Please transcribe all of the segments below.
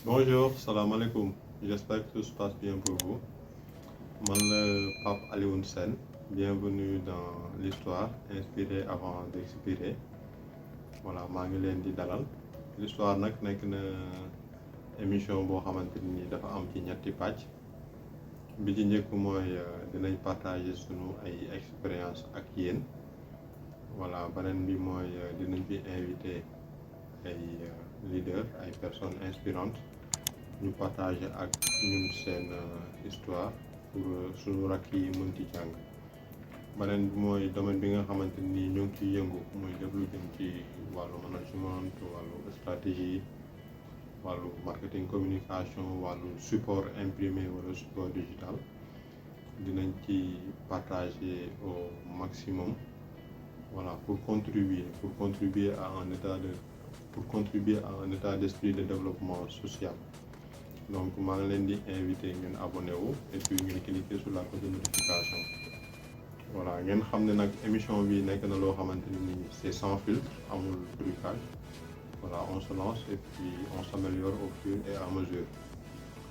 Bonjour, salam alaikum. J'espère que tout se passe bien pour vous. Man le Pape Alioune Sène. Bienvenue dans l'histoire, inspirée avant d'expirer. Voilà, maa ngi leen di dalal. L'histoire nag nekk na émission boo xamante ni dafa am ci ñetti pàcc. Bi ci njëkk mooy dinañ partager sunu ay expérience ak yéen. Voilà, beneen bi mooy dinañ fi invité ay leaders, ay personnes inspirantes. Ñu partager ak ñun seen histoire pour suñu rakk yi mën ci jàng. Beneen bi mooy domaine bi nga xamante ni ñoo ngi ciy yëngu muy lépp lu jëm ci wàllu management, wàllu stratégie, wàllu marketing communication, wàllu support imprimé wala support digital. Dinañ ci partager au maximum. Voilà, pour contribuer à un état d'esprit de développement social. Donc maa ngi leen di invité ngeen abonné wu et puis ngeen cliquer sur la cloche de notification. Voilà, ngeen xam ne nag émission bi nekk na loo xamante ni c'est sans filtre, amul trucage. Voilà, on se lance et puis on s'améliore au fur et à mesure.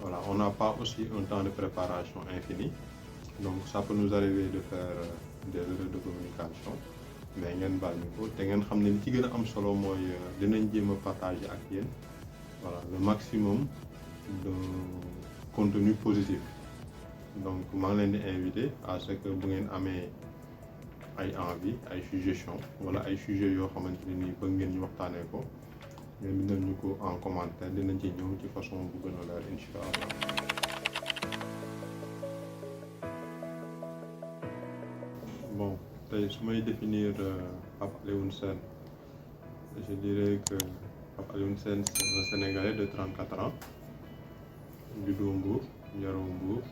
Voilà, on n'a pas aussi un temps de préparation infini. Donc ça peut nous arriver de faire des erreurs de communication. Mais ngeen baal ñu ko te ngeen xam ne li ci gën a am solo mooy dinañ jéem a partager ak yéen. Voilà, le maximum de contenu positif. Donc maa ngi leen di invité à ce que bu ngeen amee ay envie ay suggestions wala ay sujets yoo xamante ne nii bëgg ngeen ñu waxtaanee ko ngeen bindal ñu ko en commentaire dinañ ci ñëw ci façon bu gën a leer incha allah. Bon, tey su may définir Pape Alioune Sène, je dirais que Pape Alioune Sène c'est un Sénégalais de 34 ans. Juddoo Mbour, yaroo Mbour,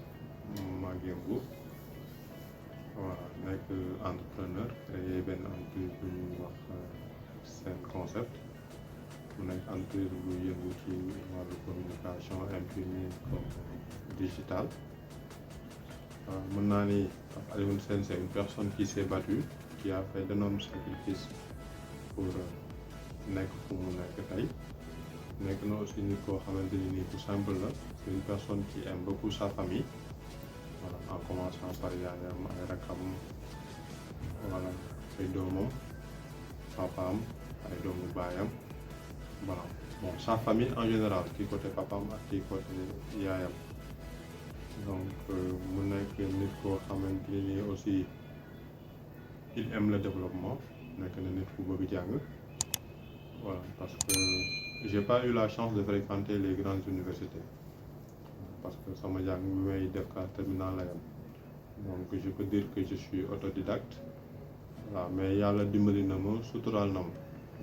màggee Mbour. Voilà, nekk entrepreneur créé benn entreprise bu ñuy wax Sen Concept mu nekk entreprise bu yëngu ci wàllu communication imprimée comme digital. Mën naa ni Pape Alioune Sène c'est une personne qui s'est battue, qui a fait d'énormes sacrifices pour nekk fu mu nekk tey. Nekk na aussi nit koo xamante ni nii tout simple la. C'est une personne qui aime beaucoup sa famille. Voilà, en commençant par yaayam ay rakkam, voilà, ay doomam, papaam, ay doomu baayam. Voilà, bon, sa famille en général, ci côté papaam ak ci côté yaayam. Donc mu nekk nit koo xamante ni aussi il aime le développement, nekk na nit ku bëgg jàng. Voilà, parce que j'ai pas eu la chance de fréquenter les grandes universités. Parce que sama jàng bi may def classe terminale la yam. Donc je peux dire que je suis autodidacte. Voilà, mais yàlla dimbali na ma suturaal na ma.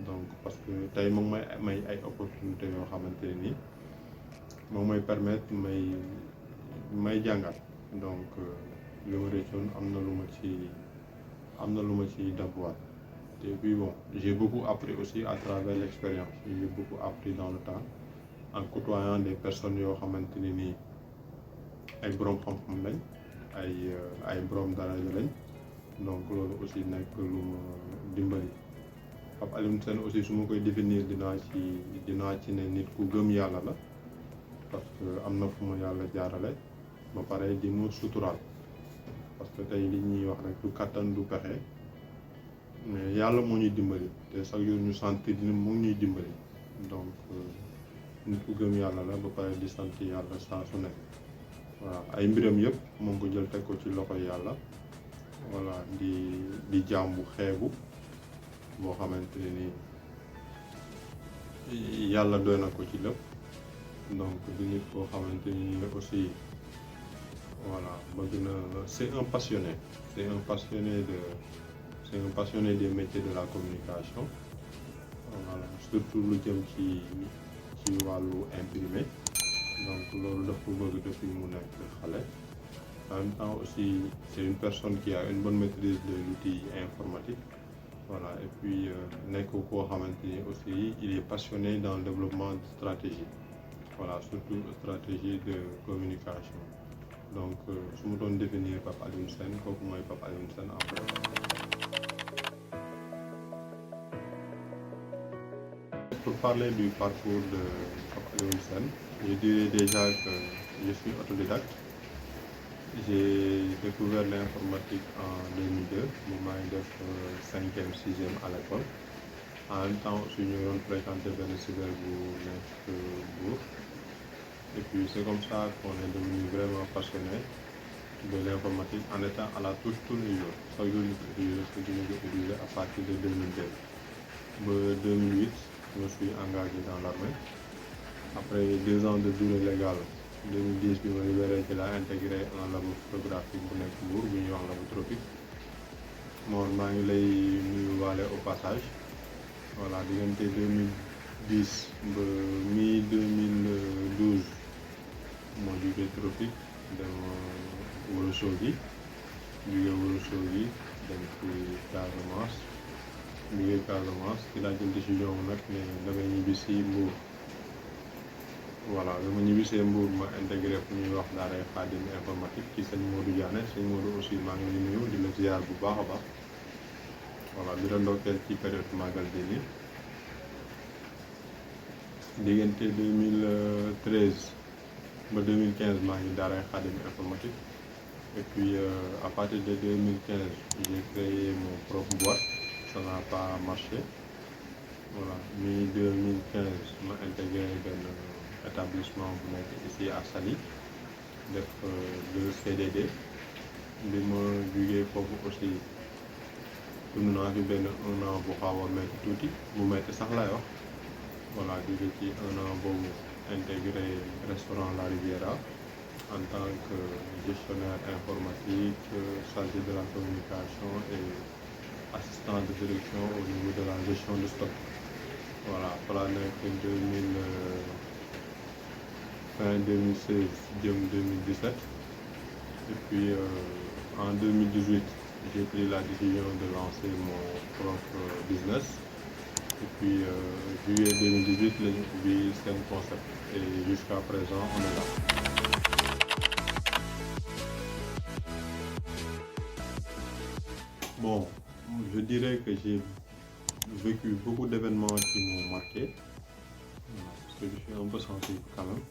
Donc parce que tey moom may ay opportunités yoo xamante ne nii moom may permettre may jàngal. Donc li ma rëccoon am na lu ma ci dabuwaat. Et puis bon, j'ai beaucoup appris aussi à travers l'expérience. J'ai beaucoup appris dans le temps en côtoyant des personnes yoo xamante ne nii ay borom xam-xam lañ ay borom daraja lañ. Donc loolu aussi nekk lu ma dimbali. Pape Alioune Sène aussi su ma koy définir dinaa ci ne nit ku gëm yàlla la parce que am na fu ma yàlla jaarale ba pare di mu suturaal parce que tey li ñuy wax rek du kattan du pexe mais yàlla moo ñuy dimbali te chaque jour ñu sentir ni mu ngi ñuy dimbali. Donc nit ku gëm yàlla la ba pare di sant yàlla saa su nekk. Voilà, ay mbiram yëpp moo ngi ko jël teg ko ci loxo yàlla. Voilà, di jaam bu xeebu boo xamante ne ni yàlla doy na ko ci lépp. Donc di nit koo xamante ni aussi voilà bëgg na c'est un passionné des métiers de la communication. Voilà, surtout lu jëm ci wàllu imprimé. Donc loolu daf ko bëgg depuis mu nekk xale. En même temps aussi c'est une personne qui a une bonne maîtrise de l'outil informatique. Voilà, et puis nekk koo xamante ni aussi il est passionné dans le développement de stratégie. Voilà, surtout stratégie de communication. Donc su ma doon définir Pape Alioune Sène kooku mooy Pape Alioune Sène après. Pour parler du parcours de Pape Alioune Sène, Je dirais déjà que je suis autodidacte. J'ai découvert l'informatique en 2002, maa ngi def 5e 6e à l'école. En même temps aussi ñu doon fréquenter benn cyber bu nekk Mbour. Et puis c'est comme ça qu'on est devenu vraiment passionné de l'informatique en étant à la touche tous les jours. Chaque jour ñu ko utiliser à partir de 2002. Ba 2008, je me suis engagé dans l'armée. Après 2 ans de durée légale, 2010 bi ma libéré ci laa intégré un labo photographique bu nekk Mbour bu ñuy wax labo tropique. Moom maa ngi lay nuyuwaale au passage. Voilà, diggante 2010 ba mi 2012 moo jugee tropique dem Ourossogui jugee Ourossogui dem ci Casamance jugee Casamance ci laa jël décision bu nag ne damay ñibbi si Mbour. Voilà, bi ma ñibbisee Mbour ma intégré fu ñuy wax daaray Xaadim informatique ci sëñ Modou Diané. Sëñ Modou aussi maa ngi lay nuyu di la ziar bu baax a baax. Voilà, di la ndokkeel ci période magal bi nii. Diggante 2013 ba 2015 maa ngi daaray Xaadim informatique. Et puis à partir de 2015 j'ai créé mon propre boîte. Ça n'a pas marché. Voilà, mi 2015 ma intégré benn établissement bu nekk ici à Saly def 2 CDD. Bi ma jugee foofu aussi dund naa fi benn 1 an bu xaw a métti tuuti bu métti sax lay wax. Voilà, jóge ci 1 an boobu intégré restaurant La Riviera en tant que gestionnaire informatique, chargé de la communication et assistant de direction au niveau de la gestion de stock. Voilà, voilà nekk fin 2016 jëm 2017. Et puis en 2018 j'ai pris la décision de lancer mon propre business. Et puis juillet 2018 lañu ubbi seen concept et jusqu'à présent on est là. Bon, je dirais que j'ai vécu beaucoup d'événements qui m'ont marqué parce que je suis un peu sensible quand même.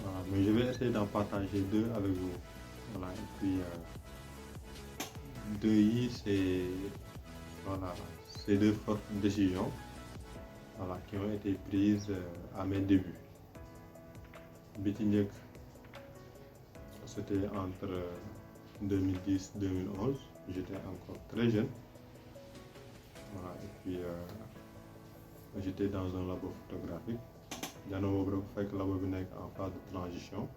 Voilà, mais je vais essayer d'en partager 2 avec vous. Voilà, et puis 2 yi c'est 2 fortes décisions, voilà, qui ont été prises à mes débuts. Bi ci njëkk c'était entre 2010 2011. J'étais encore très jeune. Voilà, et puis j'étais dans un labo photographique. Jamono boobu dafa fekk labo bi nekk en phase de transition.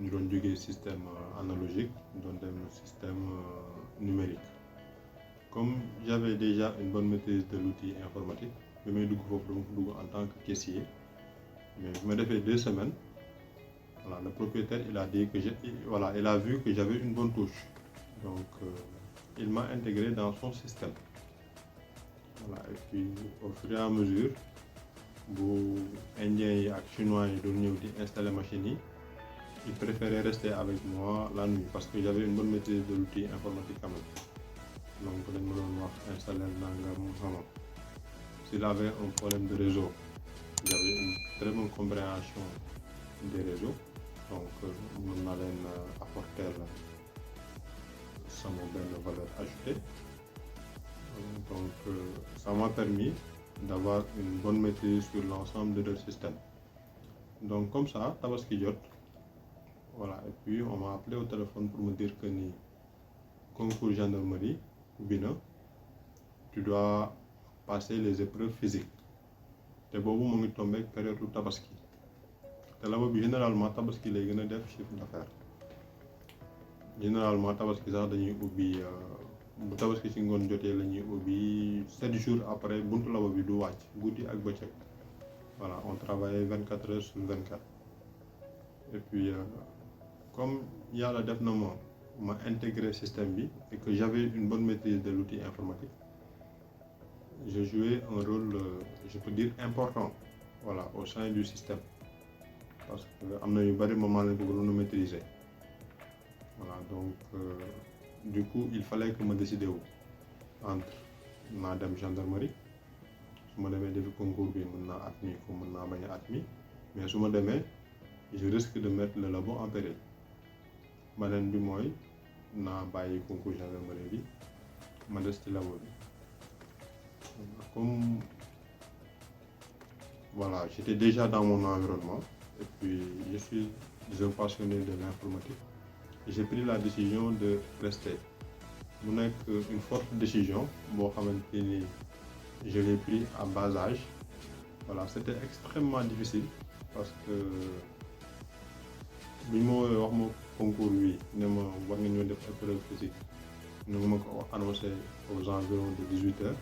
Ñu doon jógee système analogique doon dem système numérique. Comme j'avais déjà une bonne maîtrise de l'outil informatique, bi may dugg foofu dama ko dugg en tant que caissier. Mais bi ma defee 2 semaines, voilà, le propriétaire il a dit que il a vu que j'avais une bonne touche. Donc il m'a intégré dans son système. Voilà, et puis au fur et à mesure bu indiens yi ak chinois yi doon ñëw di installer machine yi, ils préféraient rester avec moi la nuit parce que j'avais une bonne maîtrise de l'outil informatique quand même. Donc dañ ma doon wax installer nangam xamam. S'il avait un problème de réseau, j'avais une très bonne compréhension des réseaux. Donc mën naa leen apporter sama benn valeur ajoutée. Donc ça m'a permis d'avoir une bonne maîtrise sur l'ensemble de leur système. Donc comme ça, tabaski jot, voilà, et puis on m'a appelé au téléphone pour me dire que ni concours gendarmerie ubbi na, tu dois passer les épreuves physiques. Te boobu mu ngi tombé période tabaski. Te labo bi généralement tabaski lay gën a def chiffre d'affaires. Généralement tabaski sax dañuy ubbi bu tabaski ci ngoon jotee la ñuy ubbi 7 jours après buntu labo bi du wàcc guddi ak bëccëg. Voilà, on travaillait 24 heures sur 24. Et puis comme yàlla def na ma intégré système bi et que j'avais une bonne maîtrise de l'outil informatique, je jouais un rôle, je peux dire important, voilà, au sein du système. Parce que am na yu bari moment lañ ko gënoon a maîtriser. Voilà, donc du coup il fallait que ma décider wu entre naa dem gendarmerie, su ma demee defi concours bi mën naa admis ko mën naa bañ a admis, mais su ma demee je risque de mettre le labo en péril. beneen bi mooy naa bàyyi concours gendarmerie bi ma des ci labo bi. Comme voilà, j'étais déjà dans mon environnement et puis je suis un passionné de l'informatique. J'ai pris la décision de rester. mu nekk une forte décision boo xamante ni je l'ai pris à bas âge. Voilà, c'était extrêmement difficile parce que bi ma wax ma concours bi ne ma war nga ñoo def épreuve physique ne ma ko annoncé aux environs de 18h.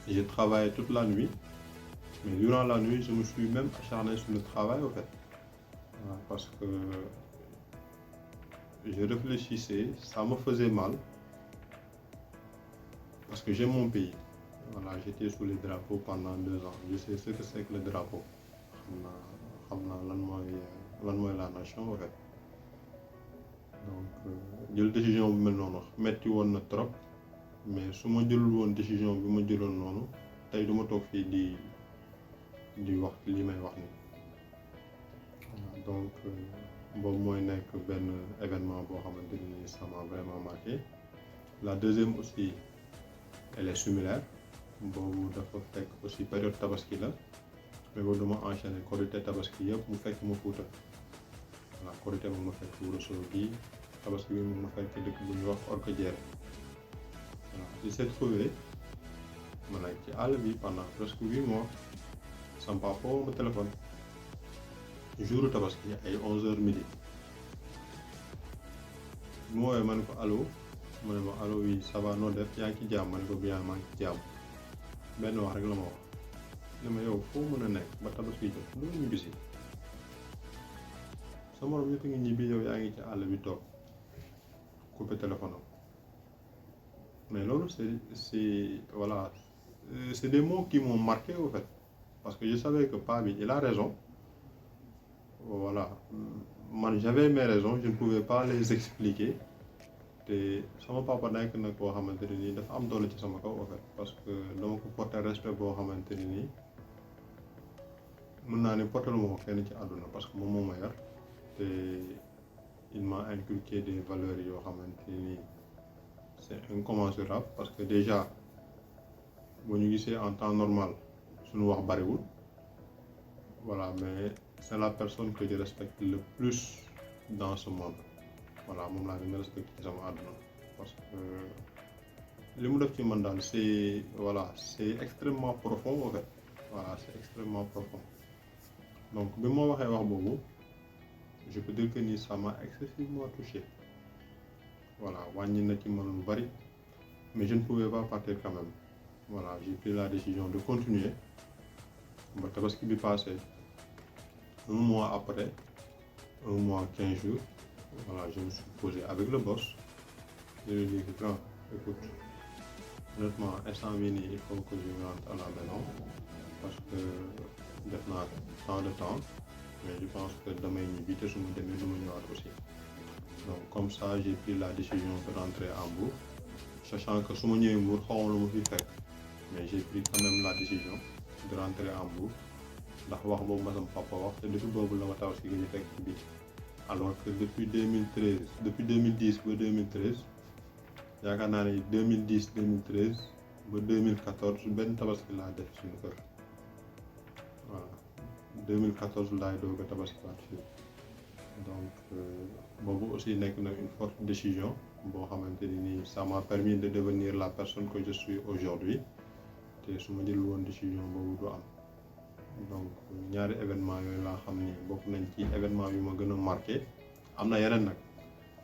J'ai travaillé toute la nuit, mais durant la nuit je me suis même acharné sur le travail en fait. Voilà, parce que je réfléchissais, ça me faisait mal parce que j'aime mon pays. Voilà, j'étais sous les drapeaux pendant 2 ans. Je sais ce que c'est que le drapeau. xam naa lan mooy la nation en fait. Donc jël décision bu mel noonu metti woon na trop, mais su ma jëlul woon décision bi ma jëloon noonu tey du ma toog fii di wax li may wax ni. Donc boobu mooy nekk benn événement boo xamante ni ça m'a vraiment marqué. La deuxième aussi elle est similaire. boobu dafa fekk aussi période tabaski la, mais boobu dama enchaîné korité tabaski yëpp mu fekk ma Fuuta. Voilà, korité moom ma fekk Ourossogui, tabaski bi moom ma fekk dëkk bu ñuy wax Orkadiéré. Voilà, il s'est trouvé ma nekk ci àll bi pendant presque 8 mois. Sama papa woo ma téléphone jour tabaski ay 11h midi. bu ma woowee ma ne ko allo, mu ne ma allo oui ça va noo def yaa ngi ci jàmm, ma ne ko bien maa ngi ci jàmm. benn wax rek la ma wax ne ma yow foo mën a nekk ba tabaski jot loolu ñu bisi sa morom yëpp ngi ñibbi yow yaa ngi ci àll bi toog coupé téléphone am. Mais loolu c'est voilà, c'est des mots qui m'ont marqué au fait, parce que je savais que paa bi il a raison. Voilà, man j'avais mes raisons, je ne pouvais pas les expliquer. te sama papa nekk na koo xamante ne nii dafa am doole ci sama kaw en fait, parce que dama ko porter respect boo xamante ne nii mën naa ne porter ma ko kenn ci àdduna, parce que moom moo ma yar te il m'a inculqué des valeurs yoo xamante ne nii c'est incommensurable. Parce que déjà bu ñu gisee en temps normal suñu wax bariwul, voilà, mais c'est la personne que je respecte le plus dans ce monde. Voilà, moom laa gën a respecté ci sama àdduna, parce que li mu def ci man daal c'est voilà, c'est extrêmement profond en fait. Voilà, c'est extrêmement profond. Donc bi ma waxee wax boobu je peux dire que ni ça m'a excessivement touché. Voilà, wàññi na ci man lu bari, mais je ne pouvais pas partir quand même. Voilà, j'ai pris la décision de continuer ba tabaski bi passé. Un mois après, 1 mois 15 jours, voilà, je me suis posé avec le boss. Je lui ai dit grand, écoute, honnêtement instant bii nii il faut que je rentre à la maison parce que def naa tant de temps, mais je pense que damay ñibbi te su ma demee du ma ñëwaat aussi. Donc comme ça j'ai pris la décision de rentrer à Mbour, sachant que su ma ñëwee Mbour xaw ma lu ma fi fekk, mais j'ai pris quand même la décision de rentrer à Mbour ndax wax boobu ma sama papa wax te depuis boobu la ma taw si gën a fekk ci biti. Alors que depuis 2013 depuis 2010 ba 2013 yaakaar naa ne 2010 2013 ba 2014 benn tabaski laa def suñu kër. Voilà, 2014 laay doog a tabaski waat fii. Donc boobu aussi nekk na une forte décision boo xamante ni nii ça m'a permis de devenir la personne que je suis aujourd'hui, te su ma jëlul woon décision boobu du am. Donc ñaari événement yooyu laa xam ni bokk nañ ci événement yu ma gën a marqué. am na yeneen nag,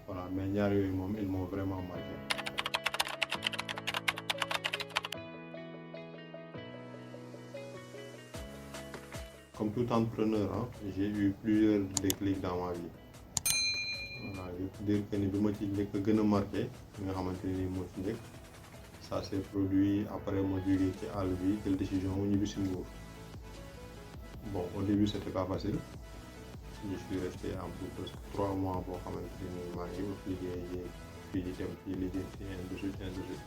voilà, mais ñaar yooyu moom ils m'ont vraiment marqué. Comme tout entrepreneur, j'ai eu plusieurs déclics dans ma vie. Voilà, je peux dire que ni bi ma ci njëkk a gën a marqué nga xamante ni moo ci njëkk, ça s'est produit après ma jógee ci àll bi jël décision mu ñibbi si Mbour. Bon, au début c'était pas facile. Je suis resté en Mbour presque 3 mois boo xamante ni maa ngi ut liggéey fii di dem fii liggéey fii ainsi de suite.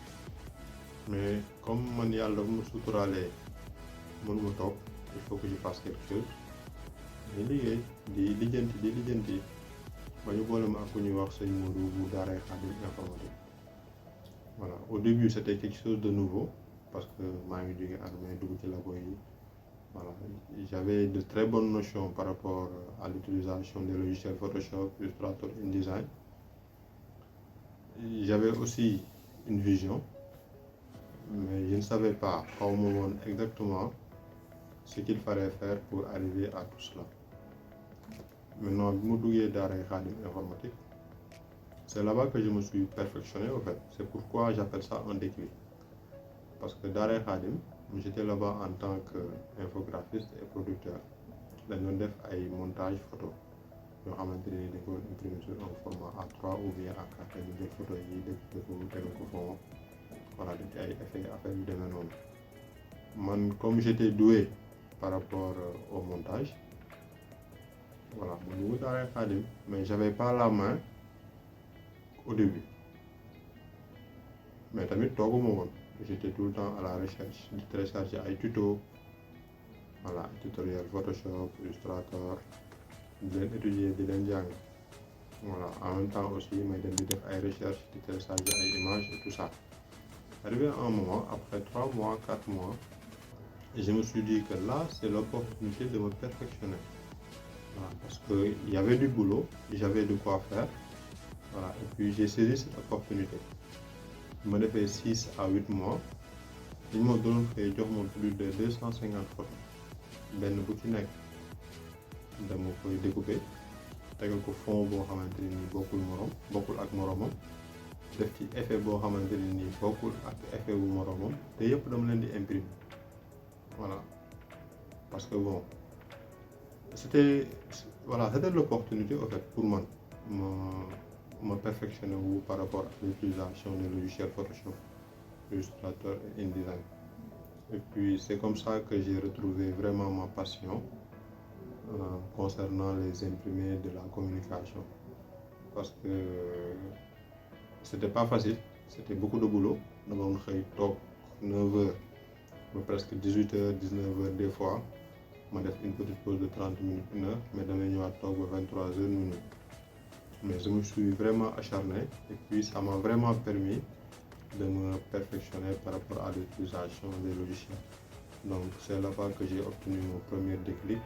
Mais comme man yàlla dafa ma suturaalee mënuma toog, il faut que je fasse quelque chose. may liggéey di lijjanti ba ñu boole ma ak ku ñuy wax sëñ Modou bu Daaray Xaadim informatique. Voilà, au début c'était quelque chose de nouveau parce que maa ngi jóge armée dugg ci labo yi. Voilà, j'avais de très bonnes notions par rapport à l'utilisation des logiciels Photoshop, Illustrator, InDesign. J'avais aussi une vision, mais je ne savais pas au moment exactement ce qu'il fallait faire pour arriver à tout cela. Maintenant, bi ma duggee Daaray Xaadim informatique, c'est là-bas que je me suis perfectionné en fait. C'est pourquoi j'appelle ça un déclic. Parce que Daaray Xaadim, j'étais là-bas en tant qu'infographiste et producteur. dañ doon def ay montage photo yoo xamante ni dañ ko imprimer sur un format A3 ou bien A4 ñu jël photo yi def ko tegal ko fond voilà def ci ay effet affaire yu demee noonu. Man comme j'étais doué par rapport au montage, voilà mu dugg Daaray Xaadim, mais j'avais pas la main au début, mais tamit tooguma woon. J'étais tout le temps à la recherche di télécharger ay tutos, voilà tutoriel Photoshop, Illustrator, di leen étudier di leen jàng. Voilà, en même temps aussi may dem di def ay recherche di télécharger ay images et tout ça. Arrivé à un moment, après 3 mois, 4 mois, je me suis dit que là c'est l'opportunité de me perfectionner. Voilà, parce que il y avait du boulot, j'avais de quoi faire. Voilà, et puis j'ai saisi cette opportunité. ma defee 6 à 8 mois li ma doon fay jox ma plus de 250 photos benn bu ci nekk dama koy découper tegal ko fond boo xamante ne ni bokkul ak moromam def ci effet boo xamante ne ni bokkul ak effet bu moromam te yëpp dama leen di imprimer. Voilà, parce que bon c'était l'opportunité en fait pour man ma perfectionner wu par rapport à l'utilisation des logiciels Photoshop, Illustrator et InDesign. Et puis c'est comme ça que j'ai retrouvé vraiment ma passion concernant les imprimés de la communication. Parce que c'était pas facile, c'était beaucoup de boulot. Dama doon xëy toog 9h ba presque 18h 19h des fois ma def une petite pause de 30 minutes, 1 heure, mais damay ñëwaat toog ba 23h minuit. Mais je me suis vraiment acharné et puis ça m'a vraiment permis de me perfectionner par rapport à l'utilisation des logiciels. Donc c'est là-bas que j'ai obtenu mon premier déclic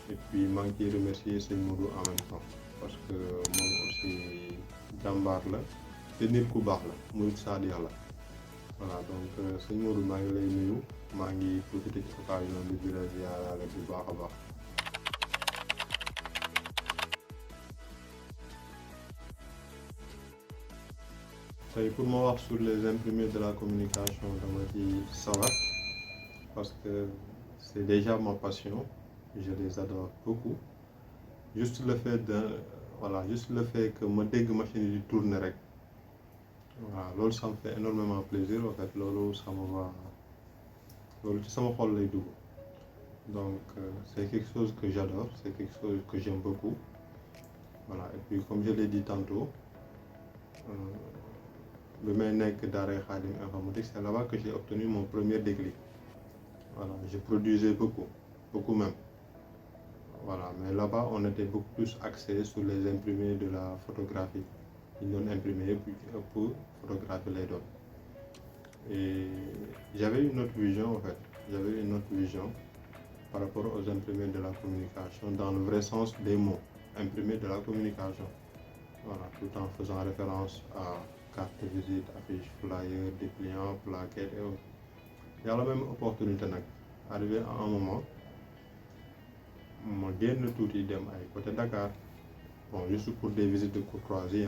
et puis maa ngi ciy remercier sëñ Modou en même temps parce que moom aussi jàmbaar la te nit ku baax la murid saadix la. Voilà, donc sëñ Modou maa ngi lay nuyu, maa ngi profité ci occasion bi di la ziyaarale bu baax a baax. tey pour ma wax sur les imprimés de la communication dama ci sawar parce que c'est déjà ma passion, je les adore beaucoup. Juste le fait que ma dégg machine yi di tourner rek voilà loolu ça me fait énormément plaisir en fait loolu ci sama xol lay dugg. Donc c'est quelque chose que j'adore, c'est quelque chose que j'aime beaucoup. Voilà, et puis comme je l'ai dit tantôt, bi may nekk Daaray Xaadim informatique, c'est là-bas que j'ai obtenu mon premier déclic. Voilà, je produisais beaucoup même. Voilà, mais là-bas on était beaucoup plus axé sur les imprimés de la photographie. Ils doon imprimer puis pour photographie lay doon. Et j'avais une autre vision en fait, par rapport aux imprimés de la communication dans le vrai sens des mots, imprimés de la communication. Voilà, tout en faisant référence à carte de visite, affiche, flyer, dépliant, plaquettes et autres. Il y a la même opportunité nag arrivé à un moment ma génn tuuti dem ay côté Dakar, bon juste pour des visites de courtoisie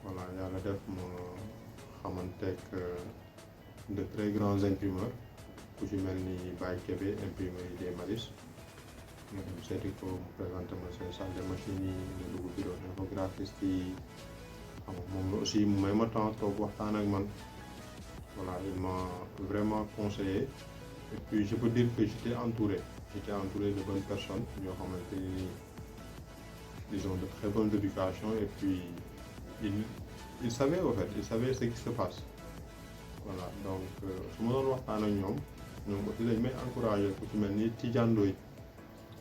voilà yàlla def ma xamanteeg de très grands imprimeurs ku ci mel ni Baye Kébé imprimerie des Maris ma dem seeti ko mu présenté ma seen salle de machine yi nga dugg bureau infographiste yi xam nga moom la aussi mu may ma temps toog waxtaan ak man. Voilà, il m'a vraiment conseillé et puis je peux dire que j'étais entouré de bonnes personnes yoo xamante ni ils ont de très bonnes éducations et puis ils savaient en fait, ils savaient ce qui se passe. Voilà, donc su ma doon waxtaan ak ñoom aussi dañ may encouragé ku ci mel ni Tidiane Ndoye.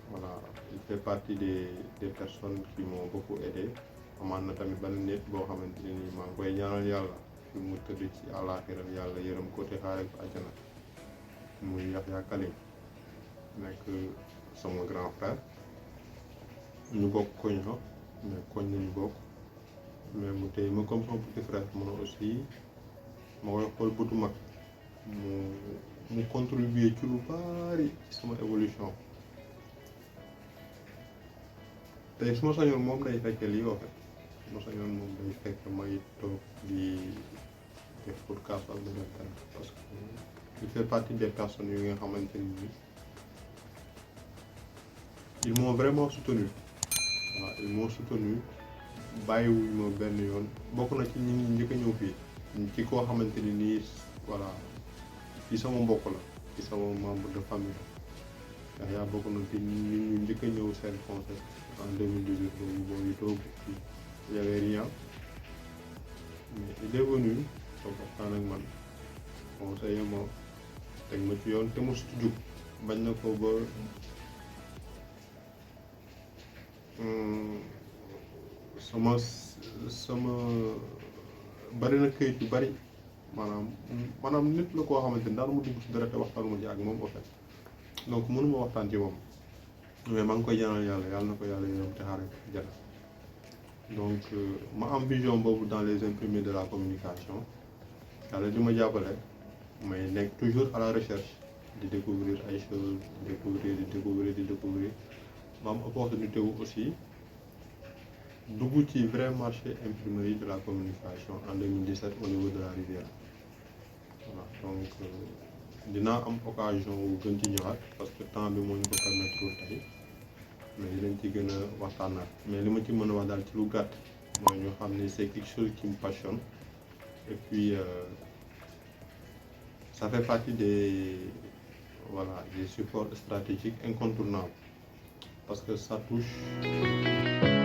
Voilà, il fait partie des personnes qui m'ont beaucoup aidé. amaan na tamit benn nit boo xamante ne nii maa ngi koy ñaanal yàlla fi mu tëdd ci àllaaxira yàlla yërëm ko te xaare ko àjjana muy Yaxya Kalim nekk sama grand frère ñu bokk koñ fa mais koñ nañu bokk mais mu tey ma comme son petit frère mun a aussi ma koy xool bëtu mag mu contribuer ci lu bari ci sama évolution tey su ma sañoon moom day fekkee lii wax su ma sañoon moom day fekk may toog di def podcast ak beneen parce que il fait partie des personnes yu nga xamante ni ils m'ont vraiment soutenu voilà ils m'ont soutenu bàyyiwuñu ma benn yoon bokk na ci ñi njëkk a ñëw fii ci koo xamante ni nii voilà ci sama mbokk la ci sama membre de famille ndax yaa bokk na ci ñu njëkk a ñëw seen concert en 2018 boobu ñu toog fii y avait rien mais il est venu toog waxtaan ak man conseiller ma teg ma ci yoon te mosut jug bañ na ko ba sama bari na këyit yu bari maanaam nit la koo xamante ni daal mu dugg ci dara te waxtaanuma ci ak moom en fait donc mënuma waxtaan ci moom mais maa ngi koy ñaanal yàlla na ko yàlla yërëm te xaare ko jana donc ma am vision boobu dans les imprimés de la communication yàlla di ma jàppale may nekk toujours à la recherche di découvrir ay choses di découvrir ma am opportunité wu aussi dugg ci vrai marché imprimerie de la communication en 2017 au niveau de la Riviera voilà donc dinaa am occasion wu gën ci ñëwaat parce que temps bi moo ñu ko permettre tey mais dinañ ci gën a waxtaanaat mais li ma ci mën a wax daal ci lu gàtt mooy ñu xam ne c'est quelque chose qui me passionne et puis ça fait partie des supports stratégiques incontournables parce que ça touche